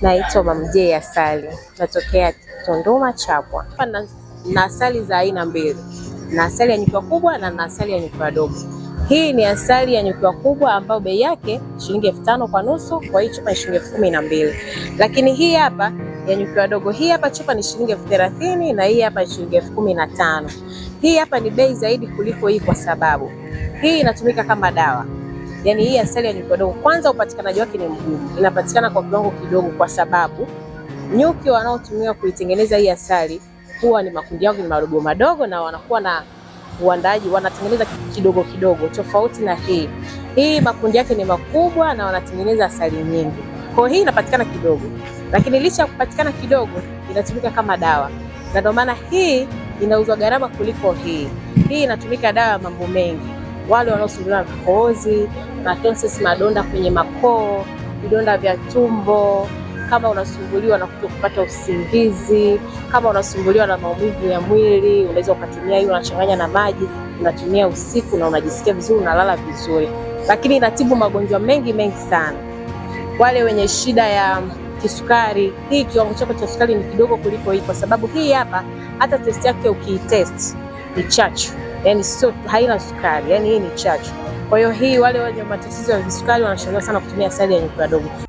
Naitwa Mama J Asali, natokea Tunduma Chapwa. Hapa na asali za aina mbili, na asali ya nyukiwa kubwa na asali ya nyukiwa dogo. Hii ni asali ya nyukiwa kubwa ambayo bei yake shilingi 5,000 kwa nusu, kwa hiyo chupa ni shilingi 12,000. Lakini hii hapa ya nyukiwa dogo, hii hapa chupa ni shilingi 30,000 na hii hapa ni shilingi 15,000. Hii hapa ni bei zaidi kuliko hii kwa sababu hii inatumika kama dawa. Yaani hii asali ya nyuki dogo, kwanza upatikanaji wake ni mgumu, inapatikana kwa kiwango kidogo kwa sababu nyuki wanaotumia kuitengeneza hii asali huwa ni makundi yao ni madogo madogo, na wanakuwa na uandaaji, wanatengeneza kidogo kidogo, tofauti na hii. Hii makundi yake ni makubwa na wanatengeneza asali nyingi. Kwa hiyo hii inapatikana kidogo, lakini licha ya kupatikana kidogo inatumika kama dawa, na ndio maana hii inauzwa gharama kuliko hii. Hii inatumika dawa ya mambo mengi, wale wanaosumbuliwa na vikohozi, tonsils, madonda kwenye makoo, vidonda vya tumbo, kama unasumbuliwa na kutopata usingizi, kama unasumbuliwa na maumivu ya mwili, unaweza ukatumia hii, unachanganya na maji, unatumia usiku na unajisikia vizuri, unalala vizuri. Lakini inatibu magonjwa mengi sana. Wale wenye shida ya kisukari, hii kiwango chako cha sukari ni kidogo kuliko hii, kwa sababu hii hapa hata test yake ukiitest ni chachu. Yaani sio, haina sukari, yaani hii ni chachu. Kwa hiyo hii, wale wenye matatizo ya kisukari wanashauriwa sana kutumia asali ya nyuki dogo.